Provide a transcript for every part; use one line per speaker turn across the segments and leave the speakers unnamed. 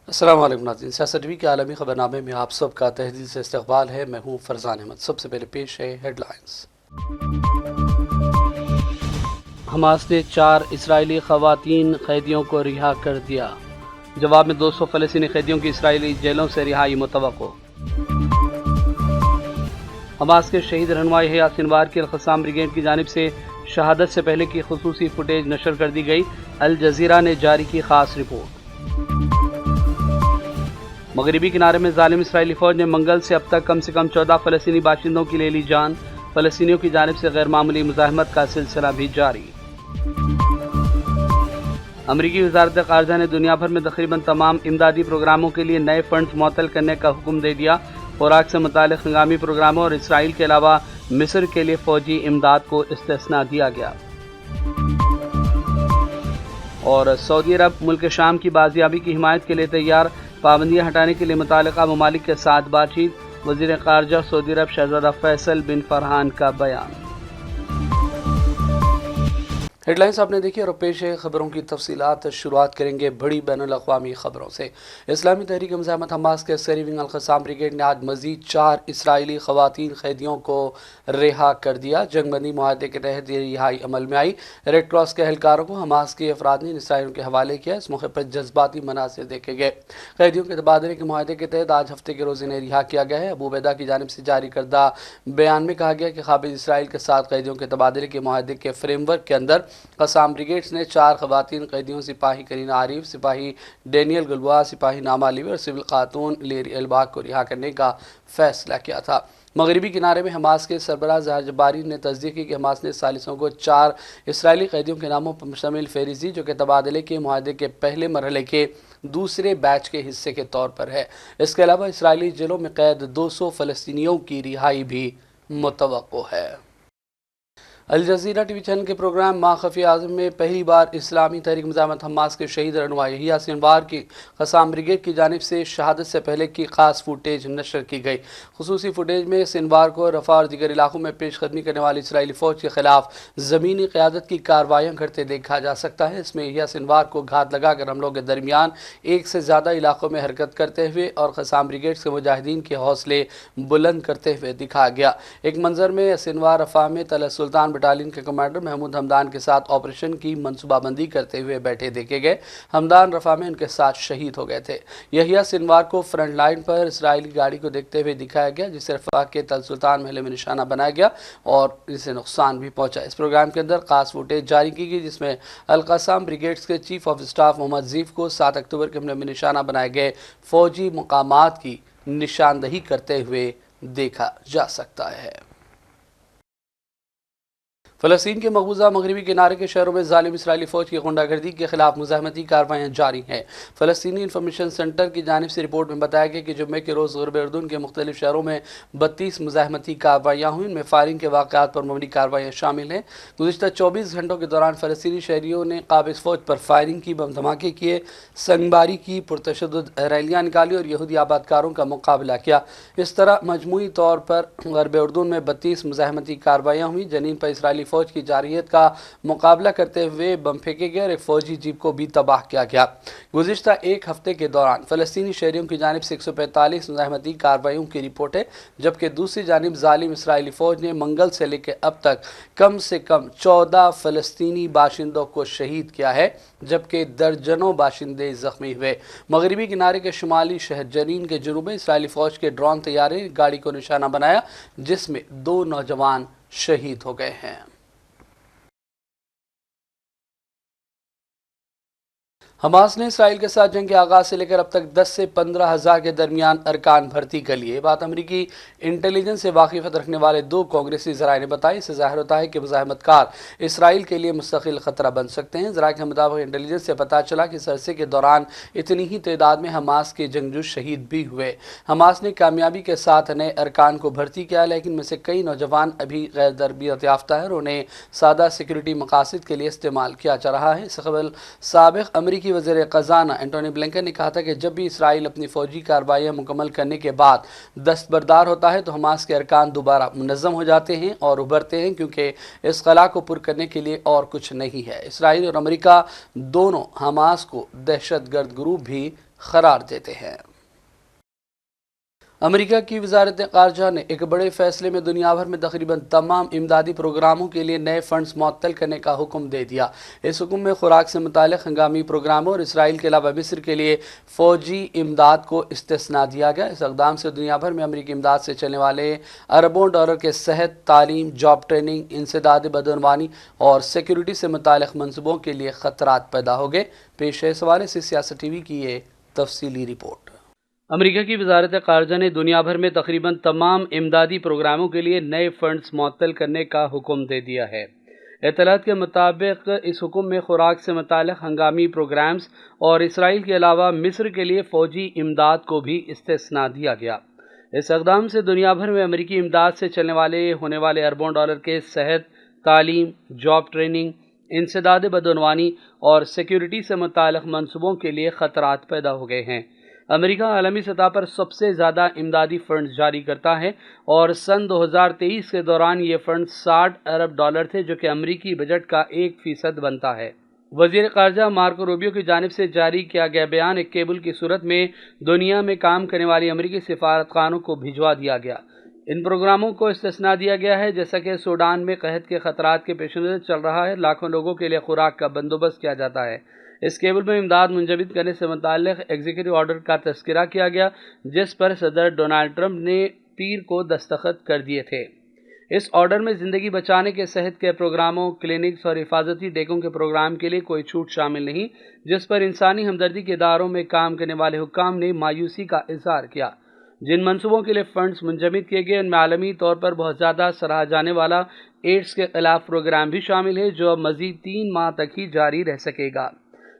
السلام علیکم ناظرین، سیاست ٹی وی کے عالمی خبرنامے میں آپ سب کا تہہ دل سے استقبال ہے۔ میں ہوں فرزان احمد۔ سب سے پہلے پیش ہے ہیڈ لائنز۔ حماس نے 4 اسرائیلی خواتین قیدیوں کو رہا کر دیا۔ جواب میں 200 فلسطینی قیدیوں کی اسرائیلی جیلوں سے رہائی متوقع۔ حماس کے شہید رہنما یحییٰ سنوار کی القصام بریگیڈ کی جانب سے شہادت سے پہلے کی خصوصی فوٹیج نشر کر دی گئی۔ الجزیرہ نے جاری کی خاص رپورٹ۔ مغربی کنارے میں ظالم اسرائیلی فوج نے منگل سے اب تک کم 14 فلسطینی باشندوں کی لے لی جان۔ فلسطینیوں کی جانب سے غیر معمولی مزاحمت کا سلسلہ بھی جاری۔ امریکی وزارت خارجہ نے دنیا بھر میں تقریباً تمام امدادی پروگراموں کے لیے نئے فنڈز معطل کرنے کا حکم دے دیا۔ خوراک سے متعلق ہنگامی پروگراموں اور اسرائیل کے علاوہ مصر کے لیے فوجی امداد کو استثناء دیا گیا۔ اور سعودی عرب ملک شام کی بازیابی کی حمایت کے لیے تیار، پابندیاں ہٹانے کے لیے متعلقہ ممالک کے ساتھ بات چیت۔ وزیر خارجہ سعودی عرب شہزادہ فیصل بن فرحان کا بیان۔ ہیڈ لائنز آپ نے دیکھی اور پیش ہے خبروں کی تفصیلات۔ شروعات کریں گے بڑی بین الاقوامی خبروں سے۔ اسلامی تحریک مزاحمت حماس کے عسکری ونگ القصام بریگیڈ نے آج مزید 4 اسرائیلی خواتین قیدیوں کو رہا کر دیا۔ جنگ بندی معاہدے کے تحت یہ رہائی عمل میں آئی۔ ریڈ کراس کے اہلکاروں کو حماس کے افراد نے اسرائیل کے حوالے کیا۔ اس موقع پر جذباتی مناظر دیکھے گئے۔ قیدیوں کے تبادلے کے معاہدے کے تحت آج ہفتے کے روز انہیں رہا کیا گیا ہے۔ ابو عبیدہ کی جانب سے جاری کردہ بیان میں کہا گیا کہ قابض اسرائیل کے ساتھ قیدیوں کے تبادلے کے معاہدے کے فریم ورک کے اندر قصام بریگیڈ نے 4 خواتین قیدیوں سپاہی کرینہ عارف، سپاہی ڈینیل گلبوا، سپاہی نامہ لیوی اور سول خاتون لیری الباگ کو رہا کرنے کا فیصلہ کیا تھا۔ مغربی کنارے میں حماس کے سربراہ ظاہر جباری نے تصدیق کی کہ حماس نے ثالثوں کو 4 اسرائیلی قیدیوں کے ناموں پر مشتمل فہرست دی، جو کہ تبادلے کے معاہدے کے پہلے مرحلے کے دوسرے بیچ کے حصے کے طور پر ہے۔ اس کے علاوہ اسرائیلی جیلوں میں قید 200 فلسطینیوں کی رہائی بھی متوقع ہے۔ الجزیرہ ٹی وی چینل کے پروگرام ماں خفیہ اعظم میں پہلی بار اسلامی تحریک مزاحمت حماس کے شہید رہنما یحییٰ سنوار کی قصام بریگیڈ کی جانب سے شہادت سے پہلے کی خاص فوٹیج نشر کی گئی۔ خصوصی فوٹیج میں سنوار کو رفح اور دیگر علاقوں میں پیش قدمی کرنے والی اسرائیلی فوج کے خلاف زمینی قیادت کی کارروائیاں کرتے دیکھا جا سکتا ہے۔ اس میں یحییٰ سنوار کو گھات لگا کر حملوں کے درمیان 1 سے زیادہ علاقوں میں حرکت کرتے ہوئے اور قصام بریگیڈ کے مجاہدین کے حوصلے بلند کرتے ہوئے دکھا گیا۔ ایک منظر میں سنوار رفح میں طلعت سلطان بٹالین کے کمانڈر محمود حمدان کے ساتھ آپریشن کی منصوبہ بندی کرتے ہوئے بیٹھے دیکھے گئے۔ حمدان رفح میں ان کے ساتھ شہید ہو گئے تھے۔ یحییٰ سنوار کو فرنٹ لائن پر اسرائیلی گاڑی کو دیکھتے ہوئے دکھایا گیا، جسے رفح کے طلعت سلطان محلے میں نشانہ بنایا گیا اور اسے نقصان بھی پہنچا۔ اس پروگرام کے اندر خاص فوٹیج جاری کی گئی، جس میں القصام بریگیڈز کے چیف آف اسٹاف محمد ظیف کو 7 اکتوبر کے حملے میں نشانہ بنائے گئے فوجی مقامات کی نشاندہی کرتے ہوئے دیکھا جا سکتا ہے۔ فلسطین کے مقبوضہ مغربی کنارے کے شہروں میں ظالم اسرائیلی فوج کی غنڈہ گردی کے خلاف مزاحمتی کارروائیاں جاری ہیں۔ فلسطینی انفارمیشن سینٹر کی جانب سے رپورٹ میں بتایا گیا کہ جمعے کے روز غرب اردن کے مختلف شہروں میں 32 مزاحمتی کارروائیاں ہوئیں۔ ان میں فائرنگ کے واقعات پر مبنی کارروائیاں شامل ہیں۔ گزشتہ 24 گھنٹوں کے دوران فلسطینی شہریوں نے قابض فوج پر فائرنگ کی، بم دھماکے کیے، سنگباری کی، پرتشدد ریلیاں نکالی اور یہودی آبادکاروں کا مقابلہ کیا۔ اس طرح مجموعی طور پر غرب اردن میں 32 مزاحمتی کارروائیاں ہوئیں، جنین پر اسرائیلی فوج کی جارحیت کا مقابلہ کرتے ہوئے بم پھینکے گئے اور ایک فوجی جیپ کو بھی تباہ کیا گیا۔ گزشتہ ایک ہفتے کے دوران فلسطینی شہریوں کی جانب سے 145 مزاحمتی کارروائیوں کی رپورٹ ہے، جبکہ دوسری جانب ظالم اسرائیلی فوج نے منگل سے لے کے اب تک کم سے کم 14 فلسطینی باشندوں کو شہید کیا ہے، جبکہ درجنوں باشندے زخمی ہوئے۔ مغربی کنارے کے شمالی شہر جنین کے جنوب میں اسرائیلی فوج کے ڈرون طیارے نے گاڑی کو نشانہ بنایا، جس میں 2 نوجوان شہید ہو گئے ہیں۔ حماس نے اسرائیل کے ساتھ جنگ کے آغاز سے لے کر اب تک 10 سے 15 ہزار کے درمیان ارکان بھرتی کر لیے۔ یہ بات امریکی انٹیلیجنس سے واقفیت رکھنے والے 2 کانگریسی ذرائع نے بتائی۔ اس سے ظاہر ہوتا ہے کہ مزاحمت کار اسرائیل کے لیے مستقل خطرہ بن سکتے ہیں۔ ذرائع کے مطابق انٹیلیجنس سے پتہ چلا کہ اس عرصے کے دوران اتنی ہی تعداد میں حماس کے جنگجو شہید بھی ہوئے۔ حماس نے کامیابی کے ساتھ نئے ارکان کو بھرتی کیا، لیکن ان میں سے کئی نوجوان ابھی غیر تربیت یافتہ ہیں اور انہیں سادہ سیکورٹی مقاصد کے لیے استعمال کیا جا رہا ہے۔ اس سے قبل سابق امریکی امریکی وزیر خزانہ اینٹونی بلنکن نے کہا تھا کہ جب بھی اسرائیل اپنی فوجی کارروائیاں مکمل کرنے کے بعد دستبردار ہوتا ہے تو حماس کے ارکان دوبارہ منظم ہو جاتے ہیں اور ابھرتے ہیں، کیونکہ اس خلا کو پر کرنے کے لیے اور کچھ نہیں ہے۔ اسرائیل اور امریکہ دونوں حماس کو دہشت گرد گروپ بھی قرار دیتے ہیں۔ امریکہ کی وزارت خارجہ نے ایک بڑے فیصلے میں دنیا بھر میں تقریباً تمام امدادی پروگراموں کے لیے نئے فنڈز معطل کرنے کا حکم دے دیا۔ اس حکم میں خوراک سے متعلق ہنگامی پروگراموں اور اسرائیل کے علاوہ مصر کے لیے فوجی امداد کو استثناء دیا گیا۔ اس اقدام سے دنیا بھر میں امریکی امداد سے چلنے والے اربوں ڈالر کے صحت، تعلیم، جاب ٹریننگ، انسداد بدعنوانی اور سیکیورٹی سے متعلق منصوبوں کے لیے خطرات پیدا ہو گئے۔ پیش ہے اس حوالے سے سیاست ٹی وی کی یہ تفصیلی رپورٹ۔ امریکہ کی وزارت خارجہ نے دنیا بھر میں تقریباً تمام امدادی پروگراموں کے لیے نئے فنڈز معطل کرنے کا حکم دے دیا ہے۔ اطلاعات کے مطابق اس حکم میں خوراک سے متعلق ہنگامی پروگرامز اور اسرائیل کے علاوہ مصر کے لیے فوجی امداد کو بھی استثناء دیا گیا۔ اس اقدام سے دنیا بھر میں امریکی امداد سے چلنے ہونے والے اربوں ڈالر کے صحت، تعلیم، جاب ٹریننگ، انسداد بدعنوانی اور سیکیورٹی سے متعلق منصوبوں کے لیے خطرات پیدا ہو گئے ہیں۔ امریکہ عالمی سطح پر سب سے زیادہ امدادی فنڈز جاری کرتا ہے اور سن 2023 کے دوران یہ فنڈ 60 ارب ڈالر تھے، جو کہ امریکی بجٹ کا 1% بنتا ہے۔ وزیر خارجہ مارکو روبیو کی جانب سے جاری کیا گیا بیان ایک کیبل کی صورت میں دنیا میں کام کرنے والی امریکی سفارت خانوں کو بھجوا دیا گیا۔ ان پروگراموں کو استثناء دیا گیا ہے، جیسا کہ سوڈان میں قحط کے خطرات کے پیش نظر چل رہا ہے، لاکھوں لوگوں کے لیے خوراک کا بندوبست کیا جاتا ہے۔ اس کیبل میں امداد منجمد کرنے سے متعلق ایگزیکٹو آرڈر کا تذکرہ کیا گیا، جس پر صدر ڈونلڈ ٹرمپ نے پیر کو دستخط کر دیے تھے۔ اس آرڈر میں زندگی بچانے کے صحت کے پروگراموں، کلینکس اور حفاظتی ڈیگوں کے پروگرام کے لیے کوئی چھوٹ شامل نہیں، جس پر انسانی ہمدردی کے اداروں میں کام کرنے والے حکام نے مایوسی کا اظہار کیا۔ جن منصوبوں کے لیے فنڈز منجمد کیے گئے ان میں عالمی طور پر بہت زیادہ سراہا جانے والا ایڈز کے خلاف پروگرام بھی شامل ہے، جو اب مزید 3 ماہ تک ہی جاری رہ سکے گا۔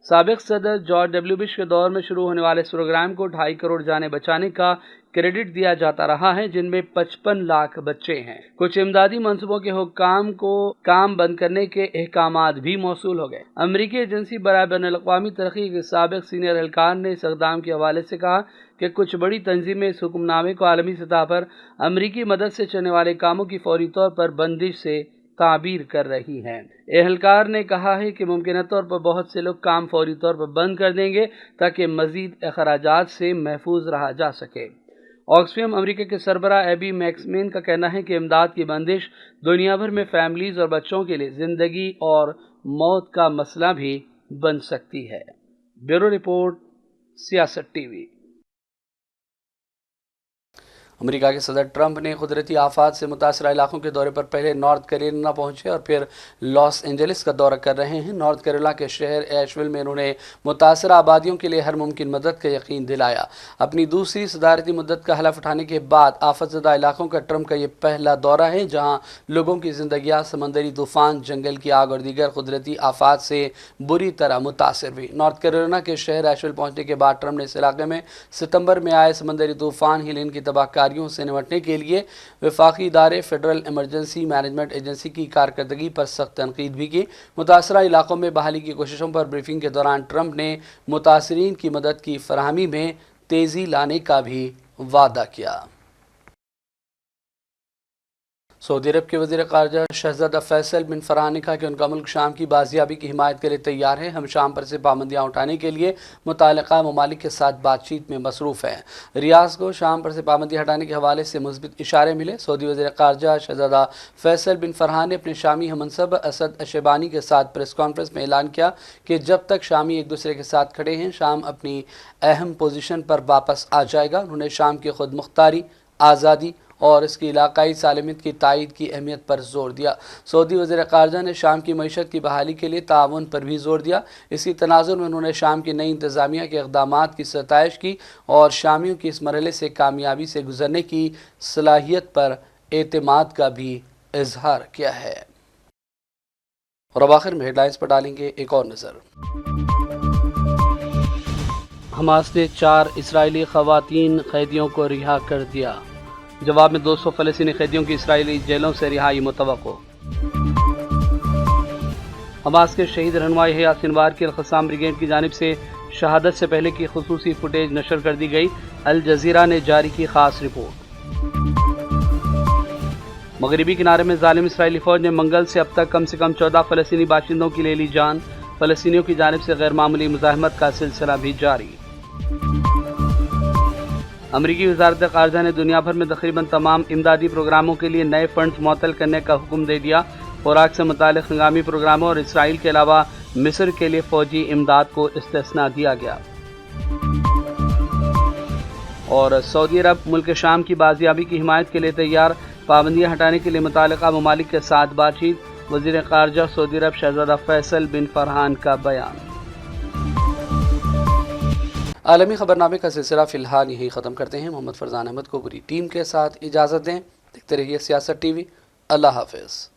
سابق صدر جارج ڈبلیو بش کے دور میں شروع ہونے والے اس پروگرام کو 2.5 کروڑ جانیں بچانے کا کریڈٹ دیا جاتا رہا ہے، جن میں 55 لاکھ بچے ہیں۔ کچھ امدادی منصوبوں کے حکام کو کام بند کرنے کے احکامات بھی موصول ہو گئے۔ امریکی ایجنسی برائے بین الاقوامی ترقی کے سابق سینئر اہلکار نے اس اقدام کے حوالے سے کہا کہ کچھ بڑی تنظیمیں اس حکم نامے کو عالمی سطح پر امریکی مدد سے چلنے والے کاموں کی فوری طور پر بندش سے تعبیر کر رہی ہیں۔ اہلکار نے کہا ہے کہ ممکنہ طور پر بہت سے لوگ کام فوری طور پر بند کر دیں گے تاکہ مزید اخراجات سے محفوظ رہا جا سکے۔ آکسفیم امریکہ کے سربراہ ایبی میکسمین کا کہنا ہے کہ امداد کی بندش دنیا بھر میں فیملیز اور بچوں کے لیے زندگی اور موت کا مسئلہ بھی بن سکتی ہے۔ بیورو رپورٹ، سیاست ٹی وی۔ امریکہ کے صدر ٹرمپ نے قدرتی آفات سے متاثرہ علاقوں کے دورے پر پہلے نارتھ کیرولینا پہنچے اور پھر لاس اینجلس کا دورہ کر رہے ہیں۔ نارتھ کیرولینا کے شہر ایشویل میں انہوں نے متاثرہ آبادیوں کے لیے ہر ممکن مدد کا یقین دلایا۔ اپنی دوسری صدارتی مدت کا حلف اٹھانے کے بعد آفت زدہ علاقوں کا ٹرمپ کا یہ پہلا دورہ ہے، جہاں لوگوں کی زندگیاں سمندری طوفان، جنگل کی آگ اور دیگر قدرتی آفات سے بری طرح متاثر ہوئی۔ نارتھ کیرولینا کے شہر ایشویل پہنچنے کے بعد ٹرمپ نے اس علاقے میں ستمبر میں آئے سمندری طوفان ہیلین کی تباہ کاریوں سے نمٹنے کے لیے وفاقی ادارے فیڈرل ایمرجنسی مینجمنٹ ایجنسی کی کارکردگی پر سخت تنقید بھی کی۔ متاثرہ علاقوں میں بحالی کی کوششوں پر بریفنگ کے دوران ٹرمپ نے متاثرین کی مدد کی فراہمی میں تیزی لانے کا بھی وعدہ کیا۔ سعودی عرب کے وزیر خارجہ شہزادہ فیصل بن فرحان نے کہا کہ ان کا ملک شام کی بازیابی کی حمایت کے لیے تیار ہے۔ ہم شام پر سے پابندیاں اٹھانے کے لیے متعلقہ ممالک کے ساتھ بات چیت میں مصروف ہیں۔ ریاض کو شام پر سے پابندی ہٹانے کے حوالے سے مثبت اشارے ملے۔ سعودی وزیر خارجہ شہزادہ فیصل بن فرحان نے اپنے شامی ہم منصب اسد اشیبانی کے ساتھ پریس کانفرنس میں اعلان کیا کہ جب تک شامی ایک دوسرے کے ساتھ کھڑے ہیں، شام اپنی اہم پوزیشن پر واپس آ جائے گا۔ انہوں نے شام کی خود مختاری، آزادی اور اس کی علاقائی سالمیت کی تائید کی اہمیت پر زور دیا۔ سعودی وزیر خارجہ نے شام کی معیشت کی بحالی کے لیے تعاون پر بھی زور دیا۔ اسی تناظر میں انہوں نے شام کی نئی انتظامیہ کے اقدامات کی ستائش کی اور شامیوں کی اس مرحلے سے کامیابی سے گزرنے کی صلاحیت پر اعتماد کا بھی اظہار کیا ہے۔ اور اب آخر میں ہیڈ لائنز پر ڈالیں گے ایک اور نظر۔ حماس نے 4 اسرائیلی خواتین قیدیوں کو رہا کر دیا۔ جواب میں 200 فلسطینی قیدیوں کی اسرائیلی جیلوں سے رہائی متوقع۔ حماس کے شہید رہنما یحییٰ سنوار کی القصام بریگیڈ کی جانب سے شہادت سے پہلے کی خصوصی فوٹیج نشر کر دی گئی، الجزیرہ نے جاری کی خاص رپورٹ۔ مغربی کنارے میں ظالم اسرائیلی فوج نے منگل سے اب تک کم سے کم 14 فلسطینی باشندوں کی لے لی جان، فلسطینیوں کی جانب سے غیر معمولی مزاحمت کا سلسلہ بھی جاری۔ امریکی وزارت خارجہ نے دنیا بھر میں تقریباً تمام امدادی پروگراموں کے لیے نئے فنڈز معطل کرنے کا حکم دے دیا۔ خوراک سے متعلق ہنگامی پروگراموں اور اسرائیل کے علاوہ مصر کے لیے فوجی امداد کو استثناء دیا گیا۔ اور سعودی عرب ملک شام کی بازیابی کی حمایت کے لیے تیار، پابندیاں ہٹانے کے لیے متعلقہ ممالک کے ساتھ بات چیت۔ وزیر خارجہ سعودی عرب شہزادہ فیصل بن فرحان کا بیان۔ عالمی خبرنامے کا سلسلہ فی الحال یہی ختم کرتے ہیں۔ محمد فرزان احمد کو پوری ٹیم کے ساتھ اجازت دیں۔ دیکھتے رہیے سیاست ٹی وی۔ اللہ حافظ۔